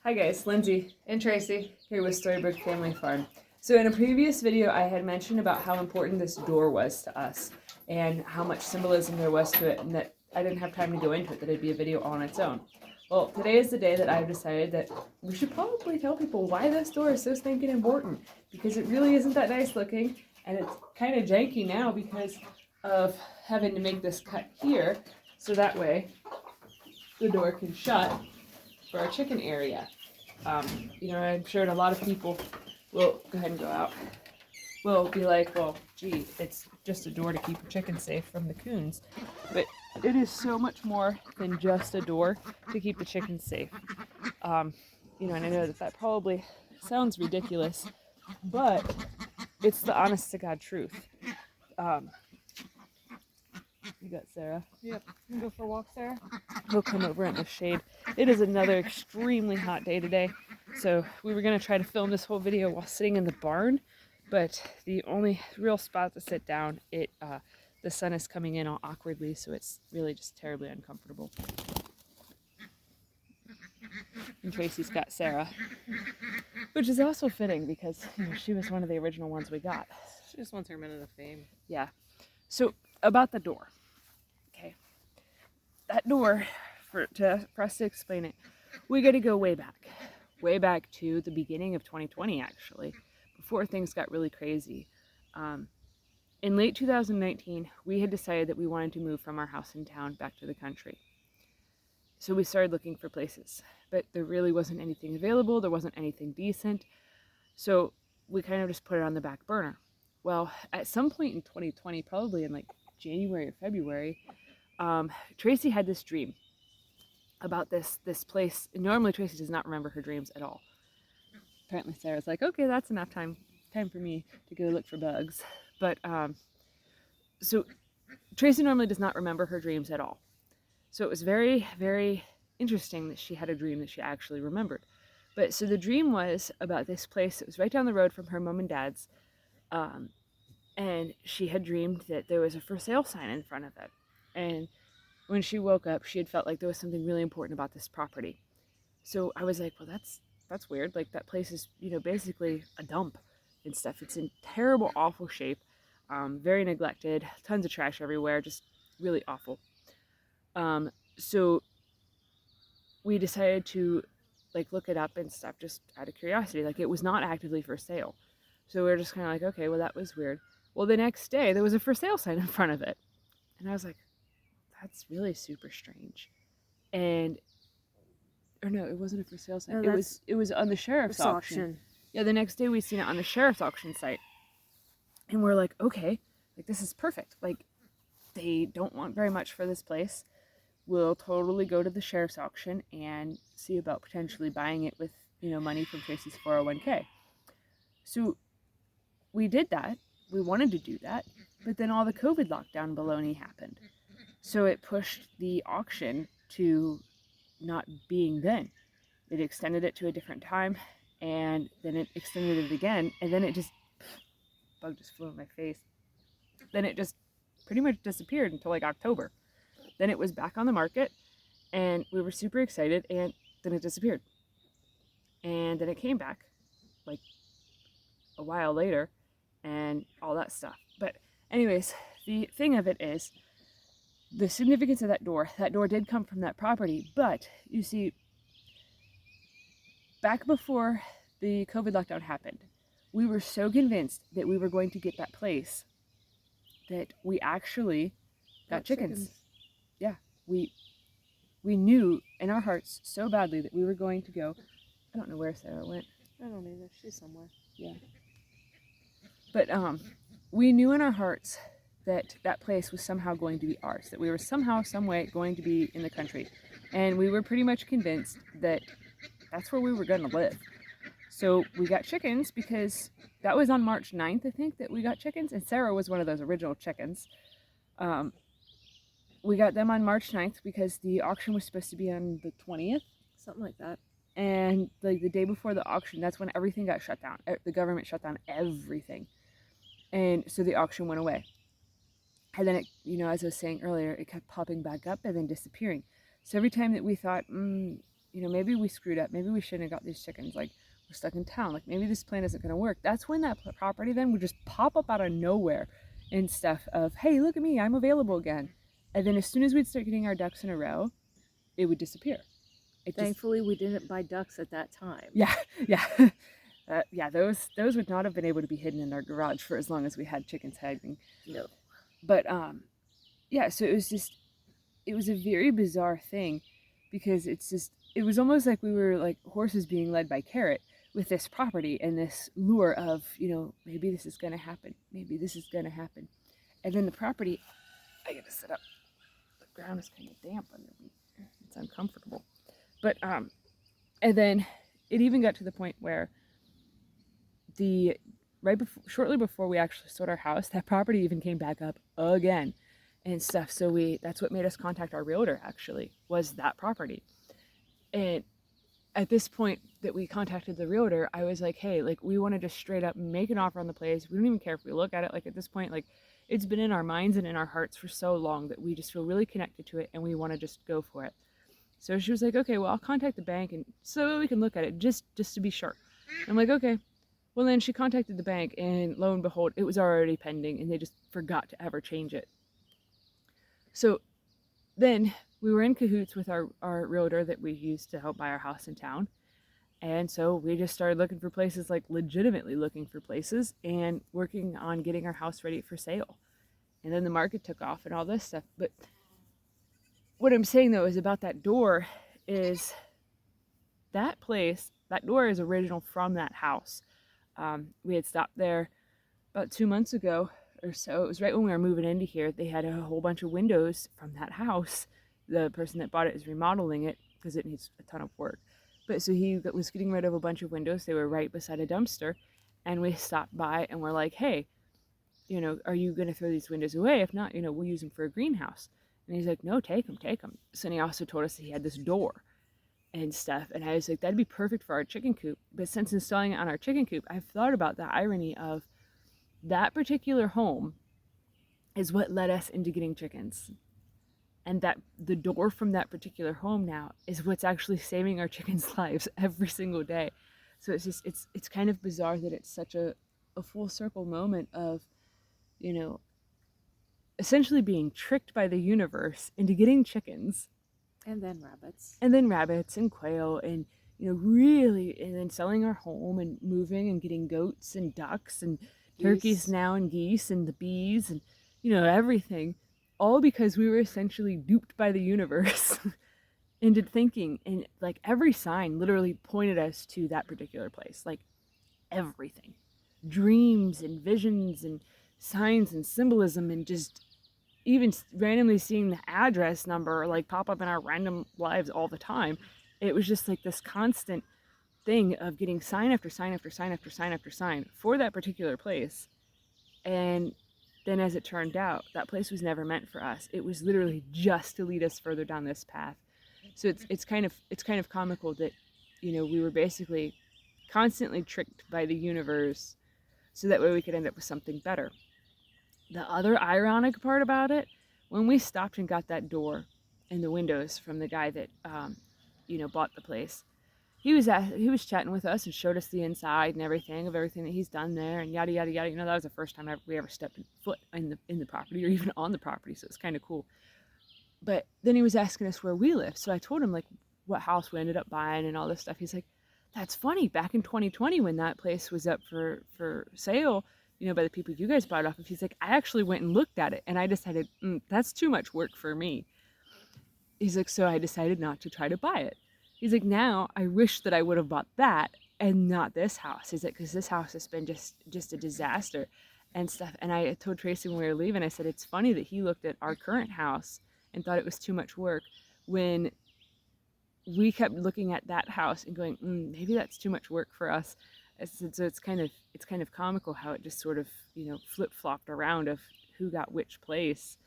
Hi guys, Lindsay and Tracy here with Storybook Family Farm. So in a previous video I had mentioned about how important this door was to us and how much symbolism there was to it, and that I didn't have time to go into it, that it'd be a video on its own. Well, today is the day that I've decided that we should probably tell people why this door is so stinking important, because it really isn't that nice looking, and it's kind of janky now because of having to make this cut here so that way the door can shut for our chicken area. I'm sure a lot of people will go ahead and go out. Will be like, well, gee, it's just a door to keep your chickens safe from the coons. But it is so much more than just a door to keep the chickens safe. And I know that probably sounds ridiculous, but it's the honest to God truth. You got Sarah. Yep. You go for a walk, Sarah? We'll come over in the shade. It is another extremely hot day today, so we were going to try to film this whole video while sitting in the barn, but the only real spot to sit down, the sun is coming in all awkwardly, so it's really just terribly uncomfortable. And Tracy's got Sarah, which is also fitting because she was one of the original ones we got. She just wants her minute of fame. Yeah. So about the door. Okay. That door, for us to explain it, we got to go way back to the beginning of 2020, actually, before things got really crazy. In late 2019, we had decided that we wanted to move from our house in town back to the country. So we started looking for places, but there really wasn't anything available. There wasn't anything decent. So we kind of just put it on the back burner. Well, at some point in 2020, probably in like January or February, Tracy had this dream about this place. Normally Tracy does not remember her dreams at all. Apparently Sarah's like, okay, that's enough time for me to go look for bugs. But so Tracy normally does not remember her dreams at all. So it was very, very interesting that she had a dream that she actually remembered. But so the dream was about this place that was right down the road from her mom and dad's. And she had dreamed that there was a for sale sign in front of it. And when she woke up, she had felt like there was something really important about this property. So I was like, well, that's weird. Like, that place is, basically a dump and stuff. It's in terrible, awful shape. Very neglected, tons of trash everywhere, just really awful. So we decided to look it up and stuff just out of curiosity. Like, it was not actively for sale. So we were just kind of like, okay, well, that was weird. Well, the next day there was a for sale sign in front of it. And I was like, that's really super strange. Or no, it wasn't a for sale sign. No, it was on the sheriff's auction. Yeah, the next day we seen it on the sheriff's auction site. And we're like, okay, this is perfect. They don't want very much for this place. We'll totally go to the sheriff's auction and see about potentially buying it with, money from Tracy's 401k. So we did that. We wanted to do that. But then all the COVID lockdown baloney happened. So it pushed the auction to not being then. It extended it to a different time, and then it extended it again, and then bug just flew in my face. Then it just pretty much disappeared until October. Then it was back on the market, and we were super excited, and then it disappeared. And then it came back, a while later, and all that stuff. But anyways, the thing of it is, the significance of that door did come from that property, but you see, back before the COVID lockdown happened, we were so convinced that we were going to get that place that we actually got chickens. Yeah, we knew in our hearts so badly that we were going to go. I don't know where Sarah went. I don't either. She's somewhere. Yeah. But we knew in our hearts that place was somehow going to be ours, that we were somehow, some way going to be in the country. And we were pretty much convinced that that's where we were going to live. So we got chickens because that was on March 9th, I think, that we got chickens. And Sarah was one of those original chickens. We got them on March 9th because the auction was supposed to be on the 20th. Something like that. And the day before the auction, that's when everything got shut down. The government shut down everything. And so the auction went away. And then it, as I was saying earlier, it kept popping back up and then disappearing. So every time that we thought, maybe we screwed up. Maybe we shouldn't have got these chickens. Like, we're stuck in town. Like, maybe this plan isn't going to work. That's when that property then would just pop up out of nowhere and stuff of, hey, look at me, I'm available again. And then as soon as we'd start getting our ducks in a row, it would disappear. Thankfully, we didn't buy ducks at that time. Yeah. Yeah, those would not have been able to be hidden in our garage for as long as we had chickens hiding. No. But yeah, so it was a very bizarre thing, because it was almost like we were like horses being led by carrot with this property and this lure of, maybe this is going to happen. Maybe this is going to happen. And then the property, I got to sit up. The ground is kind of damp under me. It's uncomfortable. But, and then it even got to the point where shortly before we actually sold our house, that property even came back up again and stuff. So that's what made us contact our realtor, actually, was that property. And at this point that we contacted the realtor, I was like, hey, like, we want to just straight up make an offer on the place. We don't even care if we look at it. Like, at this point, like, it's been in our minds and in our hearts for so long that we just feel really connected to it, and we want to just go for it. So she was like, okay, well, I'll contact the bank and so we can look at it just to be sure. And I'm like, okay. Well, then she contacted the bank, and lo and behold, it was already pending, and they just forgot to ever change it. So then we were in cahoots with our realtor that we used to help buy our house in town. And so we just started looking for places, like legitimately looking for places, and working on getting our house ready for sale. And then the market took off and all this stuff. But what I'm saying, though, is about that door is that place, that door is original from that house. We had stopped there about 2 months ago or so. It was right when we were moving into here. They had a whole bunch of windows from that house. The person that bought it is remodeling it because it needs a ton of work. But so he was getting rid of a bunch of windows. They were right beside a dumpster. And we stopped by and we're like, hey, are you going to throw these windows away? If not, we'll use them for a greenhouse. And he's like, no, take them. So then he also told us that he had this door and stuff. And I was like, that'd be perfect for our chicken coop. But since installing it on our chicken coop, I've thought about the irony of that particular home is what led us into getting chickens. And that the door from that particular home now is what's actually saving our chickens' lives every single day. So it's kind of bizarre that it's such a full circle moment of, essentially being tricked by the universe into getting chickens. And then rabbits. And then rabbits and quail and, really, and then selling our home and moving and getting goats and ducks and turkeys now and geese and the bees and, everything. All because we were essentially duped by the universe into thinking. And like every sign literally pointed us to that particular place. Like everything. Dreams and visions and signs and symbolism, and just even randomly seeing the address number like pop up in our random lives all the time. It was just like this constant thing of getting sign after sign after sign after sign after sign for that particular place. And then as it turned out, that place was never meant for us. It was literally just to lead us further down this path. So it's kind of comical that, we were basically constantly tricked by the universe so that way we could end up with something better. The other ironic part about it, when we stopped and got that door and the windows from the guy that, bought the place, he was chatting with us and showed us the inside and everything that he's done there and yada, yada, yada. That was the first time we ever stepped foot in the property or even on the property. So it's kind of cool. But then he was asking us where we live. So I told him like what house we ended up buying and all this stuff. He's like, that's funny. Back in 2020, when that place was up for sale, by the people you guys bought it off of, he's like, I actually went and looked at it and I decided, that's too much work for me. He's like, so I decided not to try to buy it. He's like, now I wish that I would have bought that and not this house. He's like, because this house has been just a disaster and stuff. And I told Tracy when we were leaving, I said, it's funny that he looked at our current house and thought it was too much work when we kept looking at that house and going, maybe that's too much work for us. So it's kind of comical how it just sort of, flip-flopped around of who got which place.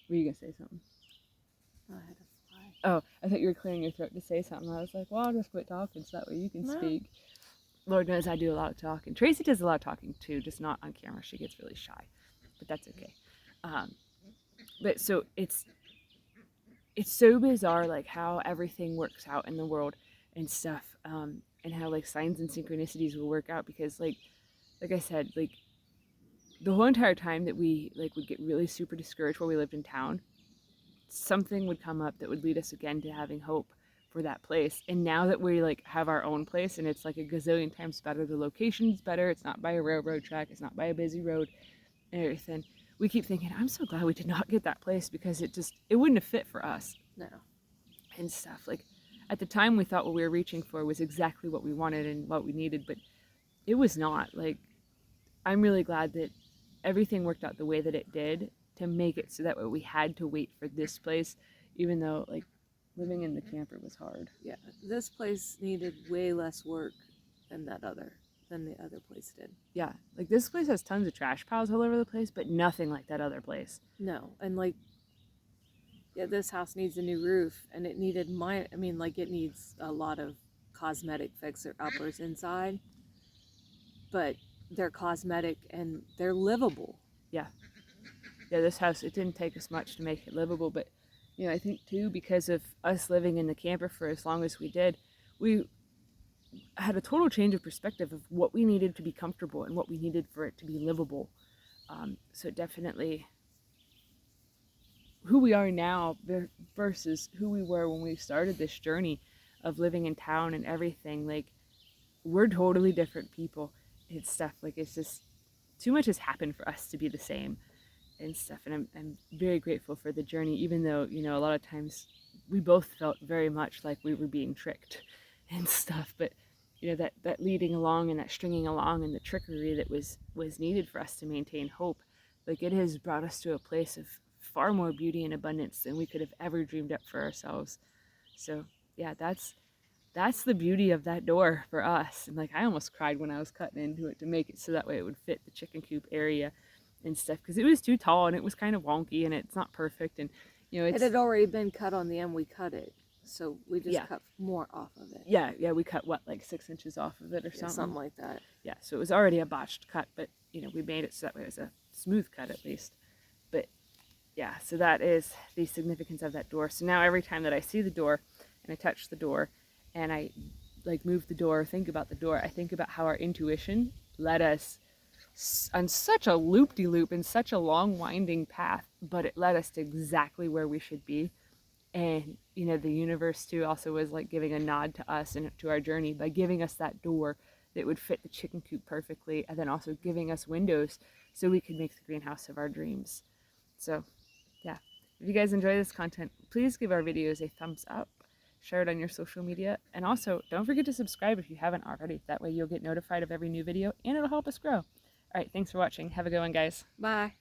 Were you going to say something? Oh, I had a fly. Oh, I thought you were clearing your throat to say something. I was like, well, I'll just quit talking so that way you can speak. Lord knows I do a lot of talking. Tracy does a lot of talking too, just not on camera. She gets really shy, but that's okay. But so it's so bizarre, like how everything works out in the world and stuff, and how like signs and synchronicities will work out, because like I said, like the whole entire time that we like would get really super discouraged while we lived in town, something would come up that would lead us again to having hope for that place. And now that we like have our own place and it's like a gazillion times better, the location's better, it's not by a railroad track, it's not by a busy road and everything, we keep thinking, I'm so glad we did not get that place, because it wouldn't have fit for us. No. And stuff. Like at the time we thought what we were reaching for was exactly what we wanted and what we needed, but it was not. Like I'm really glad that everything worked out the way that it did to make it so that we had to wait for this place, even though like living in the camper was hard. Yeah, this place needed way less work than the other place did. Yeah, like this place has tons of trash piles all over the place, but nothing like that other place. No, and like, yeah, this house needs a new roof, and it needed it needs a lot of cosmetic fixer-uppers inside, but they're cosmetic and they're livable. Yeah, this house, it didn't take us much to make it livable, but you know, I think too, because of us living in the camper for as long as we did, we had a total change of perspective of what we needed to be comfortable and what we needed for it to be livable. So definitely who we are now versus who we were when we started this journey of living in town and everything, like we're totally different people and stuff. Like it's just too much has happened for us to be the same and stuff, and I'm very grateful for the journey, even though, you know, a lot of times we both felt very much like we were being tricked and stuff. But you know, that leading along and that stringing along and the trickery that was needed for us to maintain hope, like it has brought us to a place of far more beauty and abundance than we could have ever dreamed up for ourselves. So yeah, that's the beauty of that door for us. And like I almost cried when I was cutting into it to make it so that way it would fit the chicken coop area and stuff, because it was too tall and it was kind of wonky and it's not perfect, and you know, it had already been cut on the end. We cut it, so we just cut more off of it. Yeah, we cut what, like 6 inches off of it or something like that. Yeah, so it was already a botched cut, but you know, we made it so that way it was a smooth cut at least. But yeah, so that is the significance of that door. So now every time that I see the door and I touch the door and I like move the door, think about the door, I think about how our intuition led us on such a loop-de-loop and such a long winding path, but it led us to exactly where we should be. And you know, the universe too also was like giving a nod to us and to our journey by giving us that door that would fit the chicken coop perfectly, and then also giving us windows so we could make the greenhouse of our dreams. So yeah, if you guys enjoy this content, please give our videos a thumbs up, share it on your social media, and also don't forget to subscribe if you haven't already. That way you'll get notified of every new video and it'll help us grow. All right, thanks for watching. Have a good one, guys. Bye.